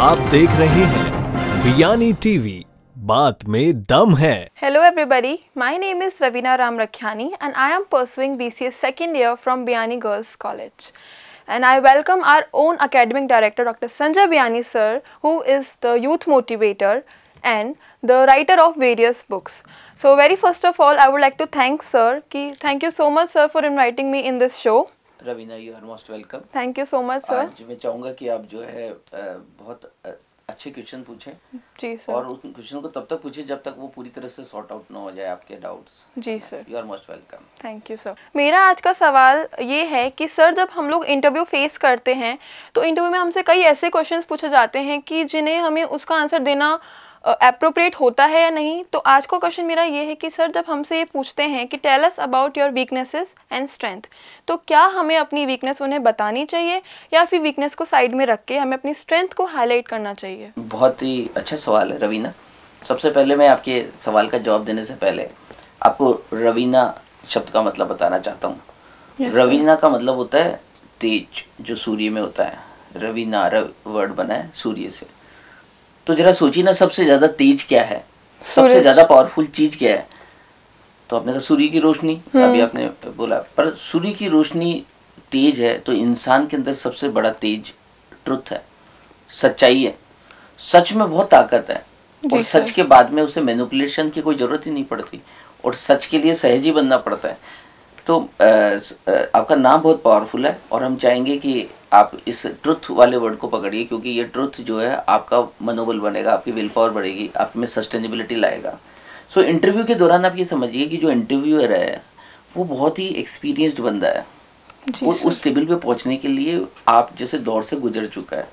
आप देख रहे हैं बियानी टीवी, बात में दम है। Hello everybody, my name is Ravina Ramrakhiani and I am pursuing BCS second year from Biyani Girls College. And I welcome our own academic director Dr. Sanjay Biyani sir, who is the youth motivator and the writer of various books. So very first of all, I would like to thank sir. Thank you so much sir for inviting me in this show. Raveena, you are most welcome. Thank you so much sir. आज मैं चाहूँगा कि आप जो है बहुत अच्छे question पूछें। जी सर। और उस क्वेश्चन को तब तक पूछें जब तक वो पूरी तरह से सॉर्ट आउट ना हो जाए आपके डाउट्स। जी sir. You are most welcome. Thank you sir. मेरा आज का सवाल ये है कि सर, जब हम लोग इंटरव्यू फेस करते हैं तो इंटरव्यू में हमसे कई ऐसे क्वेश्चंस पूछे जाते हैं कि जिन्हें हमें उसका आंसर देना अप्रोप्रिएट होता है या नहीं। तो आज का क्वेश्चन मेरा ये है कि सर, जब हमसे ये पूछते हैं कि tell us about your weaknesses and strength, तो क्या हमें अपनी वीकनेस उन्हें बतानी चाहिए या फिर वीकनेस को साइड में रख के हमें अपनी स्ट्रेंथ को हाईलाइट करना चाहिए? बहुत ही अच्छा सवाल है रवीना। सबसे पहले मैं आपके सवाल का जवाब देने से पहले आपको रवीना शब्द का मतलब बताना चाहता हूँ। yes, रवीना का मतलब होता है तेज, जो सूर्य में होता है। रवीना वर्ड बना है सूर्य से। तो जरा सोचिए ना, सबसे ज्यादा तेज क्या है, सबसे ज्यादा पावरफुल चीज क्या है? तो आपने कहा सूर्य की रोशनी, अभी आपने बोला। पर सूर्य की रोशनी तेज है तो इंसान के अंदर सबसे बड़ा तेज ट्रुथ है, सच्चाई है। सच में बहुत ताकत है और सच के बाद में उसे मैनिपुलेशन की कोई जरूरत ही नहीं पड़ती और सच के लिए सहज ही बनना पड़ता है। तो आपका नाम बहुत पावरफुल है और हम चाहेंगे कि आप इस ट्रुथ वाले वर्ड को पकड़िए, क्योंकि ये ट्रुथ जो है आपका मनोबल बनेगा, आपकी विल पावर बढ़ेगी, आप में सस्टेनेबिलिटी लाएगा। सो इंटरव्यू के दौरान आप ये समझिए कि जो इंटरव्यूअर है वो बहुत ही एक्सपीरियंस्ड बंदा है। वो उस टेबल पे पहुंचने के लिए आप जैसे दौर से गुजर चुका है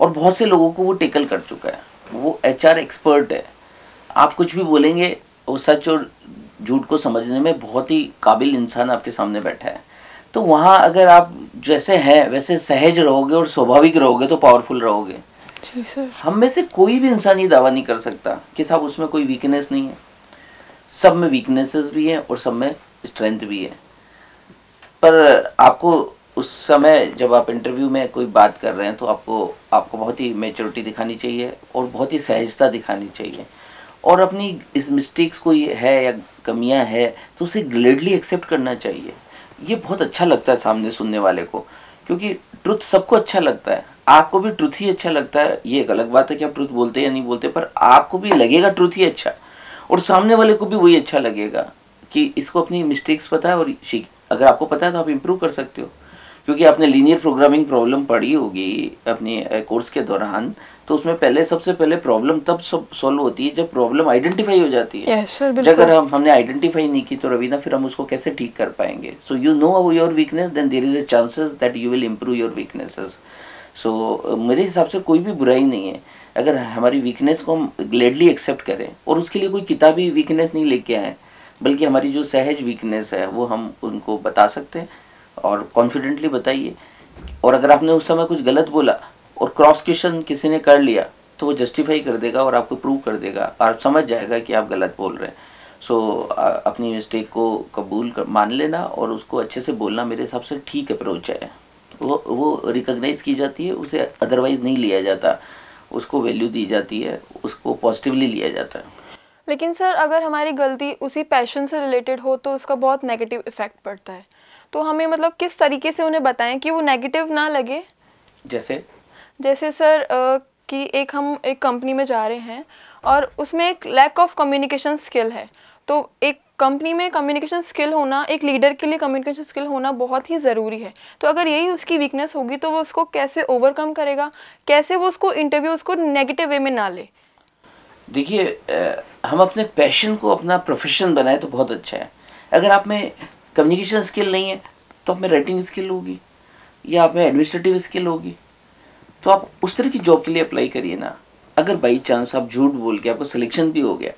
और बहुत से लोगों को वो टेकल कर चुका है। वो HR एक्सपर्ट है। आप कुछ भी बोलेंगे, वो सच और झूठ को समझने में बहुत ही काबिल इंसान आपके सामने बैठा है। तो वहाँ अगर आप जैसे हैं वैसे सहज रहोगे और स्वाभाविक रहोगे तो पावरफुल रहोगे। जी सर। हम में से कोई भी इंसान ये दावा नहीं कर सकता कि साहब उसमें कोई वीकनेस नहीं है। सब में वीकनेसेस भी हैं और सब में स्ट्रेंथ भी है। पर आपको उस समय जब आप इंटरव्यू में कोई बात कर रहे हैं तो आपको बहुत ही मैच्योरिटी दिखानी चाहिए और बहुत ही सहजता दिखानी चाहिए और अपनी इस मिस्टेक्स कोई है या कमियां है तो उसे ग्लेडली एक्सेप्ट करना चाहिए। ये बहुत अच्छा लगता है सामने सुनने वाले को, क्योंकि ट्रुथ सबको अच्छा लगता है। आपको भी ट्रुथ ही अच्छा लगता है। ये एक अलग बात है कि आप ट्रुथ बोलते या नहीं बोलते, पर आपको भी लगेगा ट्रुथ ही अच्छा और सामने वाले को भी वही अच्छा लगेगा कि इसको अपनी मिस्टेक्स पता है और अगर आपको पता है तो आप इम्प्रूव कर सकते हो। क्योंकि आपने लीनियर प्रोग्रामिंग प्रॉब्लम पढ़ी होगी अपने कोर्स के दौरान, तो उसमें सबसे पहले प्रॉब्लम तब सॉल्व होती है जब प्रॉब्लम आइडेंटिफाई हो जाती है। अगर हमने आइडेंटिफाई नहीं की तो रवीना फिर हम उसको कैसे ठीक कर पाएंगे? So you know your weakness, then there is a chances that you will improve your weaknesses. So मेरे हिसाब से कोई भी बुराई नहीं है अगर हमारी वीकनेस को हम ग्लेडली एक्सेप्ट करें और उसके लिए कोई किताबी वीकनेस नहीं लेके आए, बल्कि हमारी जो सहज वीकनेस है वो हम उनको बता सकते हैं और कॉन्फिडेंटली बताइए। और अगर आपने उस समय कुछ गलत बोला और क्रॉस क्वेश्चन किसी ने कर लिया तो वो जस्टिफाई कर देगा और आपको प्रूव कर देगा और आप समझ जाएगा कि आप गलत बोल रहे हैं। सो अपनी मिस्टेक को मान लेना और उसको अच्छे से बोलना मेरे हिसाब से ठीक अप्रोच है। वो रिकॉग्नाइज की जाती है, उसे अदरवाइज नहीं लिया जाता, उसको वैल्यू दी जाती है, उसको पॉजिटिवली लिया जाता है। लेकिन सर, अगर हमारी गलती उसी पैशन से रिलेटेड हो तो उसका बहुत नेगेटिव इफेक्ट पड़ता है। तो हमें मतलब किस तरीके से उन्हें बताएं कि वो नेगेटिव ना लगे? जैसे सर कि हम एक कंपनी में जा रहे हैं और उसमें एक लैक ऑफ कम्युनिकेशन स्किल है। तो एक कंपनी में कम्युनिकेशन स्किल होना, एक लीडर के लिए कम्युनिकेशन स्किल होना बहुत ही ज़रूरी है। तो अगर यही उसकी वीकनेस होगी तो वो उसको कैसे ओवरकम करेगा? कैसे वो उसको उसको नेगेटिव वे में ना ले? देखिए, हम अपने पैशन को अपना प्रोफेशन बनाए तो बहुत अच्छा है। अगर आप में कम्युनिकेशन स्किल नहीं है तो आप में राइटिंग स्किल होगी या आप में एडमिनिस्ट्रेटिव स्किल होगी, तो आप उस तरह की जॉब के लिए अप्लाई करिए ना। अगर बाई चांस आप झूठ बोल के आपको सिलेक्शन भी हो गया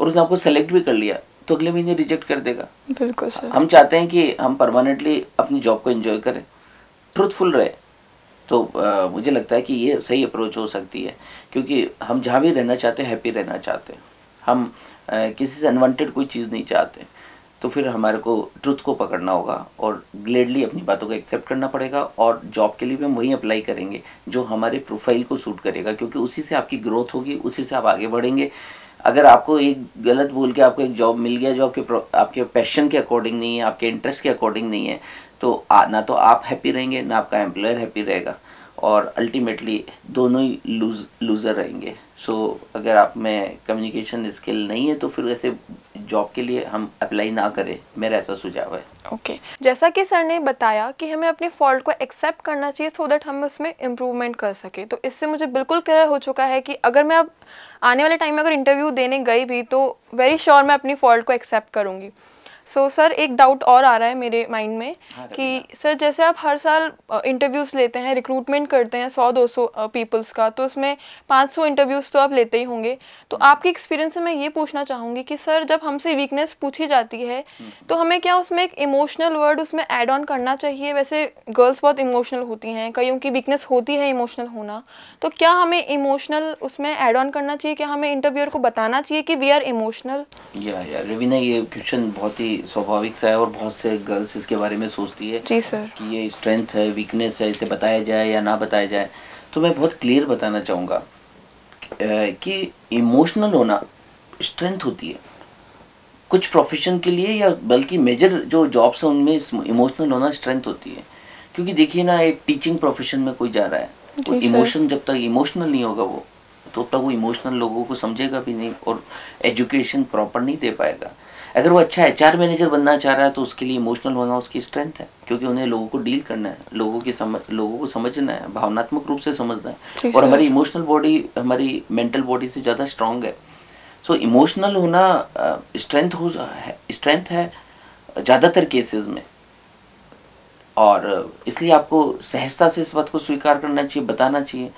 और उसने आपको सेलेक्ट भी कर लिया तो अगले महीने रिजेक्ट कर देगा। बिल्कुल सर। हम चाहते हैं कि हम परमानेंटली अपनी जॉब को एंजॉय करें, ट्रूथफुल रहे। तो मुझे लगता है कि ये सही अप्रोच हो सकती है, क्योंकि हम जहाँ भी रहना चाहते हैं हैप्पी रहना चाहते हैं। हम किसी से अनवांटेड कोई चीज़ नहीं चाहते। तो फिर हमारे को ट्रुथ को पकड़ना होगा और ग्लेडली अपनी बातों को एक्सेप्ट करना पड़ेगा, और जॉब के लिए भी हम वही अप्लाई करेंगे जो हमारे प्रोफाइल को सूट करेगा, क्योंकि उसी से आपकी ग्रोथ होगी, उसी से आप आगे बढ़ेंगे। अगर आपको एक गलत बोल के आपको एक जॉब मिल गया जो आपके पैशन के अकॉर्डिंग नहीं है, आपके इंटरेस्ट के अकॉर्डिंग नहीं है, तो ना तो आप हैप्पी रहेंगे ना आपका एम्प्लॉयर हैप्पी रहेगा, और अल्टीमेटली दोनों ही लूज़र रहेंगे। सो अगर आप में कम्युनिकेशन स्किल नहीं है तो फिर ऐसे जॉब के लिए हम अप्लाई ना करें, मेरा ऐसा सुझाव है। ओके जैसा कि सर ने बताया कि हमें अपनी फॉल्ट को एक्सेप्ट करना चाहिए सो दैट हम उसमें इम्प्रूवमेंट कर सके, तो इससे मुझे बिल्कुल क्लियर हो चुका है कि अगर मैं अब आने वाले टाइम में अगर इंटरव्यू देने गई भी तो वेरी श्योर मैं अपनी फॉल्ट को एक्सेप्ट करूँगी। सो सर एक डाउट और आ रहा है मेरे माइंड में कि सर जैसे आप हर साल इंटरव्यूज़ लेते हैं, रिक्रूटमेंट करते हैं 100-200 पीपल्स का, तो उसमें 500 इंटरव्यूज़ तो आप लेते ही होंगे, तो आपके एक्सपीरियंस से मैं ये पूछना चाहूँगी कि सर जब हमसे वीकनेस पूछी जाती है तो हमें क्या उसमें एक इमोशनल वर्ड उसमें ऐड ऑन करना चाहिए? वैसे गर्ल्स बहुत इमोशनल होती हैं, कईयों की वीकनेस होती है इमोशनल होना, तो क्या हमें इमोशनल उसमें ऐड ऑन करना चाहिए? क्या हमें इंटरव्यूअर को बताना चाहिए कि वी आर इमोशनल? या रवीना, ये क्वेश्चन बहुत ही स्वाभाविक सा है और बहुत से गर्ल्स इसके बारे में सोचती है जी सर कि ये स्ट्रेंथ है, वीकनेस है, इसे बताया जाए या ना बताया जाए। तो मैं बहुत क्लियर बताना चाहूँगा कि इमोशनल होना स्ट्रेंथ होती है कुछ प्रोफेशन के लिए, या बल्कि मेजर जो जॉब्स हैं उनमें इमोशनल होना स्ट्रेंथ होती है। क्योंकि देखिए ना, एक टीचिंग प्रोफेशन में कोई जा रहा है, वो इमोशन जब तक इमोशनल नहीं होगा वो, तो तब तक वो इमोशनल लोगों को समझेगा भी नहीं और एजुकेशन प्रॉपर नहीं दे पाएगा। अगर वो अच्छा एचआर मैनेजर बनना चाह रहा है तो उसके लिए इमोशनल होना उसकी स्ट्रेंथ है, क्योंकि उन्हें लोगों को डील करना है, लोगों को समझना है, भावनात्मक रूप से समझना है, और हमारी इमोशनल बॉडी हमारी मेंटल बॉडी से ज़्यादा स्ट्रांग है। सो इमोशनल होना स्ट्रेंथ है ज़्यादातर केसेस में, और इसलिए आपको सहजता से इस बात को स्वीकार करना चाहिए, बताना चाहिए।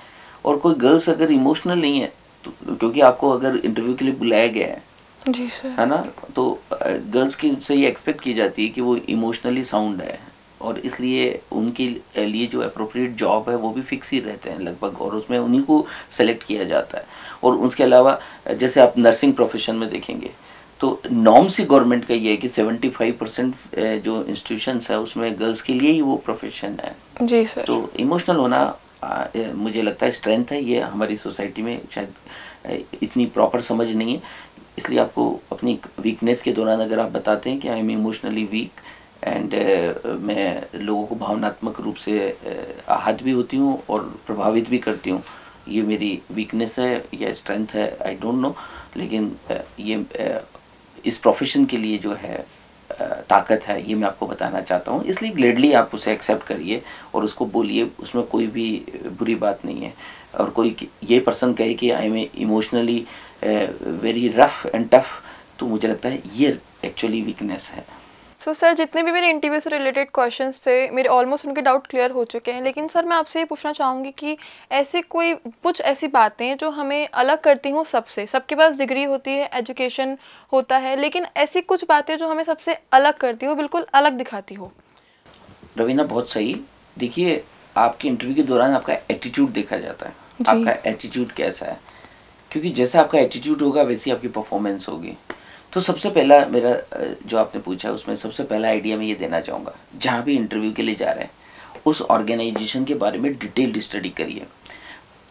और कोई गर्ल्स अगर इमोशनल नहीं है तो, क्योंकि आपको अगर इंटरव्यू के लिए बुलाया गया है जी सर, है ना, तो गर्ल्स की से ये एक्सपेक्ट की जाती है कि वो इमोशनली साउंड है, और इसलिए उनके लिए जो अप्रोप्रिएट जॉब है वो भी फिक्स ही रहते हैं लगभग, और उसमें उन्हीं को सेलेक्ट किया जाता है। और उसके अलावा जैसे आप नर्सिंग प्रोफेशन में देखेंगे तो नॉर्म्स ही गवर्नमेंट का ये है कि 75% जो इंस्टीट्यूशंस है उसमें गर्ल्स के लिए ही वो प्रोफेशन है। जी सर। तो इमोशनल होना मुझे लगता है स्ट्रेंथ है, ये हमारी सोसाइटी में शायद इतनी प्रॉपर समझ नहीं है, इसलिए आपको अपनी वीकनेस के दौरान अगर आप बताते हैं कि I am emotionally weak and मैं लोगों को भावनात्मक रूप से आहत भी होती हूँ और प्रभावित भी करती हूँ, ये मेरी वीकनेस है या स्ट्रेंथ है, आई डोंट नो, लेकिन ये इस प्रोफेशन के लिए जो है ताकत है, ये मैं आपको बताना चाहता हूँ। इसलिए ग्लेडली आप उसे एक्सेप्ट करिए और उसको बोलिए, उसमें कोई भी बुरी बात नहीं है। और कोई ये पर्सन कहे कि I am emotionally very rough and tough, तो मुझे लगता है ये एक्चुअली वीकनेस है। सो सर जितने भी मेरे इंटरव्यू से रिलेटेड क्वेश्चंस थे मेरे ऑलमोस्ट उनके डाउट क्लियर हो चुके हैं, लेकिन सर मैं आपसे ये पूछना चाहूँगी कि ऐसे कोई कुछ ऐसी बातें जो हमें अलग करती हों सबसे, सबके पास डिग्री होती है, एजुकेशन होता है, लेकिन ऐसी कुछ बातें जो हमें सबसे अलग करती हो, बिल्कुल अलग दिखाती हो। रवीना बहुत सही। देखिए, आपके इंटरव्यू के दौरान आपका एटीट्यूड देखा जाता है, आपका एटीट्यूड कैसा है, क्योंकि जैसा आपका एटीट्यूड होगा वैसी आपकी परफॉर्मेंस होगी। तो सबसे पहला मेरा जो आपने पूछा उसमें सबसे पहला आइडिया मैं ये देना चाहूँगा, जहाँ भी इंटरव्यू के लिए जा रहे हैं उस ऑर्गेनाइजेशन के बारे में डिटेल्ड स्टडी करिए,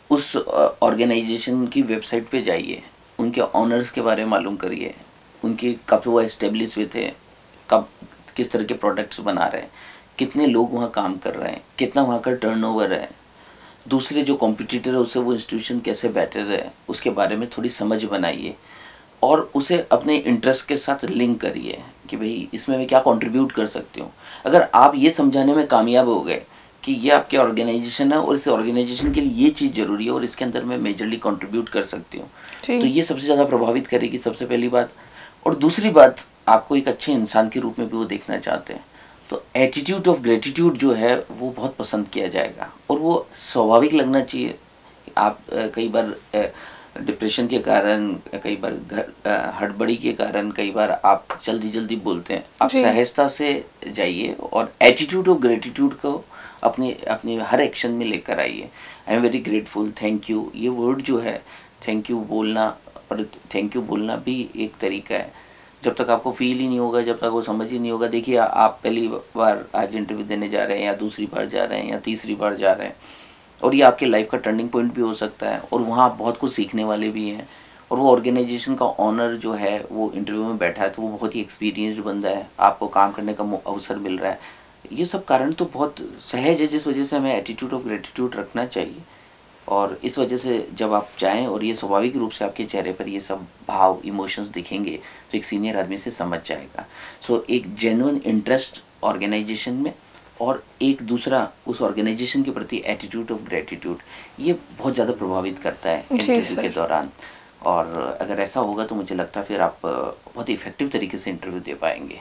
उस ऑर्गेनाइजेशन की वेबसाइट पे जाइए, उनके ऑनर्स के बारे में मालूम करिए, उनके कब वो एस्टेब्लिश हुए थे, कब किस तरह के प्रोडक्ट्स बना रहे हैं, कितने लोग वहाँ काम कर रहे हैं, कितना वहाँ का टर्नओवर है, दूसरे जो कॉम्पिटिटर है उससे वो इंस्टीट्यूशन कैसे बेटर है, उसके बारे में थोड़ी समझ बनाइए और उसे अपने इंटरेस्ट के साथ लिंक करिए कि भाई इसमें मैं क्या कंट्रीब्यूट कर सकती हूँ। अगर आप ये समझाने में कामयाब हो गए कि ये आपके ऑर्गेनाइजेशन है और इस ऑर्गेनाइजेशन के लिए ये चीज़ ज़रूरी है और इसके अंदर मैं मेजरली कंट्रीब्यूट कर सकती हूँ, तो ये सबसे ज़्यादा प्रभावित करेगी, सबसे पहली बात। और दूसरी बात, आपको एक अच्छे इंसान के रूप में भी वो देखना चाहते हैं, तो एटीट्यूड ऑफ ग्रेटिट्यूड जो है वो बहुत पसंद किया जाएगा और वो स्वाभाविक लगना चाहिए। आप कई बार डिप्रेशन के कारण, कई बार हड़बड़ी के कारण, कई बार आप जल्दी बोलते हैं, आप सहजता से जाइए और एटीट्यूड ऑफ ग्रेटिट्यूड को अपने हर एक्शन में लेकर आइए। I am very grateful, thank you, ये वर्ड जो है थैंक यू बोलना, और थैंक यू बोलना भी एक तरीका है। जब तक आपको फील ही नहीं होगा, जब तक वो समझ ही नहीं होगा। देखिए आप पहली बार आज इंटरव्यू देने जा रहे हैं, या दूसरी बार जा रहे हैं, या तीसरी बार जा रहे हैं, और ये आपके लाइफ का टर्निंग पॉइंट भी हो सकता है, और वहाँ आप बहुत कुछ सीखने वाले भी हैं। और वो ऑर्गेनाइजेशन का ऑनर जो है वो इंटरव्यू में बैठा है, तो वो बहुत ही एक्सपीरियंस्ड बंदा है, आपको काम करने का अवसर मिल रहा है। ये सब कारण तो बहुत सहज है, जिस वजह से हमें एटीट्यूड ऑफ ग्रेटिट्यूड रखना चाहिए। और इस वजह से जब आप जाएं और ये स्वाभाविक रूप से आपके चेहरे पर ये सब भाव इमोशंस दिखेंगे, तो एक सीनियर आदमी से समझ जाएगा। सो एक जेन्युइन इंटरेस्ट ऑर्गेनाइजेशन में, और एक दूसरा उस ऑर्गेनाइजेशन के प्रति एटीट्यूड ऑफ ग्रेटिट्यूड, ये बहुत ज़्यादा प्रभावित करता है इंटरव्यू के दौरान। और अगर ऐसा होगा तो मुझे लगता है फिर आप बहुत इफेक्टिव तरीके से इंटरव्यू दे पाएंगे।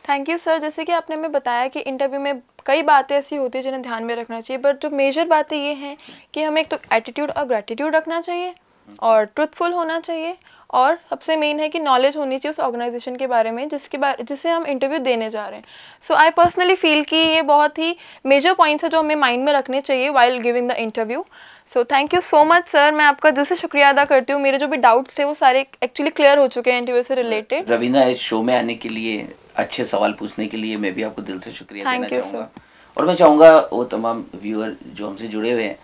Thank you sir. जैसे कि आपने हमें बताया कि इंटरव्यू में कई बातें ऐसी होती है जिन्हें ध्यान में रखना चाहिए, बट जो मेजर बातें ये हैं कि हमें एक तो एटीट्यूड और ग्रेटिट्यूड रखना चाहिए, और ट्रुथफुल होना चाहिए, और सबसे मेन है कि नॉलेज होनी चाहिए उस ऑर्गेनाइजेशन के बारे में जिसे हम इंटरव्यू देने जा रहे हैं। सो आई पर्सनली फील कि ये बहुत ही मेजर पॉइंट्स है जो हमें माइंड में रखने चाहिए while giving the interview. So thank you so much sir. मैं आपका दिल से शुक्रिया अदा करती हूँ। मेरे जो भी डाउट्स थे वो सारे एक्चुअली क्लियर हो चुके हैं इंटरव्यू से रिलेटेड। रवीना, इस शो में आने के लिए, अच्छे सवाल पूछने के लिए मैं भी आपको दिल से शुक्रिया देना चाहूँगा। और मैं चाहूँगा वो तमाम व्यूअर जो हमसे जुड़े हुए हैं,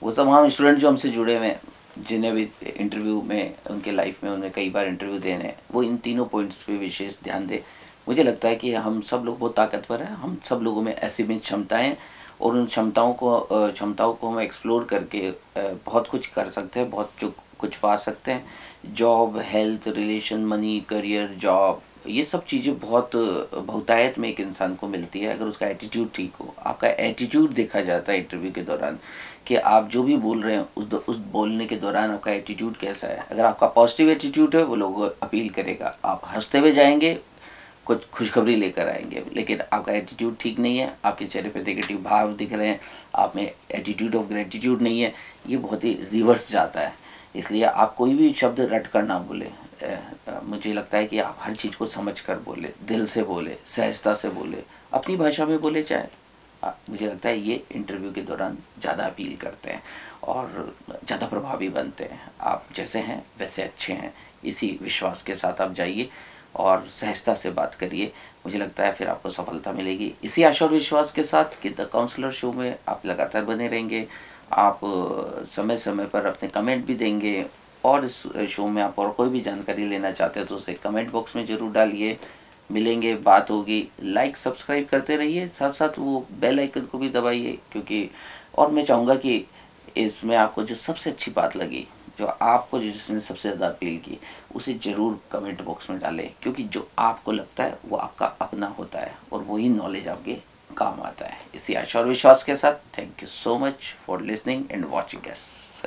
वो तमाम स्टूडेंट जो हमसे जुड़े हुए हैं, जिन्हें भी इंटरव्यू में उनके लाइफ में उन्हें कई बार इंटरव्यू देने हैं, वो इन तीनों पॉइंट्स पे विशेष ध्यान दें। मुझे लगता है कि हम सब लोग बहुत ताकतवर हैं, हम सब लोगों में ऐसी भी क्षमताएँ, और उन क्षमताओं को हम एक्सप्लोर करके बहुत कुछ कर सकते हैं, बहुत कुछ पा सकते हैं। Job, health, relation, money, career, job, ये सब चीज़ें बहुत बहुतायत में एक इंसान को मिलती है अगर उसका एटीट्यूड ठीक हो। आपका एटीट्यूड देखा जाता है इंटरव्यू के दौरान, कि आप जो भी बोल रहे हैं उस बोलने के दौरान आपका एटीट्यूड कैसा है। अगर आपका पॉजिटिव एटीट्यूड है, वो लोग अपील करेगा, आप हंसते हुए जाएंगे, कुछ खुशखबरी लेकर आएंगे। लेकिन आपका एटीट्यूड ठीक नहीं है, आपके चेहरे पे नेगेटिव भाव दिख रहे हैं, आप में एटीट्यूड ऑफ ग्रेटिट्यूड नहीं है, ये बहुत ही रिवर्स जाता है। इसलिए आप कोई भी शब्द रट कर ना बोले। मुझे लगता है कि आप हर चीज़ को समझ कर बोले, दिल से बोले, सहजता से बोले, अपनी भाषा में बोले चाहे। मुझे लगता है ये इंटरव्यू के दौरान ज़्यादा अपील करते हैं और ज़्यादा प्रभावी बनते हैं। आप जैसे हैं वैसे अच्छे हैं, इसी विश्वास के साथ आप जाइए और सहजता से बात करिए। मुझे लगता है फिर आपको सफलता मिलेगी। इसी आशा और विश्वास के साथ कि द काउंसलर शो में आप लगातार बने रहेंगे, आप समय समय पर अपने कमेंट भी देंगे, और इस शो में आप और कोई भी जानकारी लेना चाहते हैं तो उसे कमेंट बॉक्स में ज़रूर डालिए। मिलेंगे, बात होगी। लाइक सब्सक्राइब करते रहिए, साथ साथ वो बेल आइकन को भी दबाइए, क्योंकि और मैं चाहूँगा कि इसमें आपको जो सबसे अच्छी बात लगी, जो आपको जिसने सबसे ज़्यादा अपील की, उसे ज़रूर कमेंट बॉक्स में डालें, क्योंकि जो आपको लगता है वो आपका अपना होता है और वही नॉलेज आपके काम आता है। इसी आशा और विश्वास के साथ thank you so much for listening and watching us.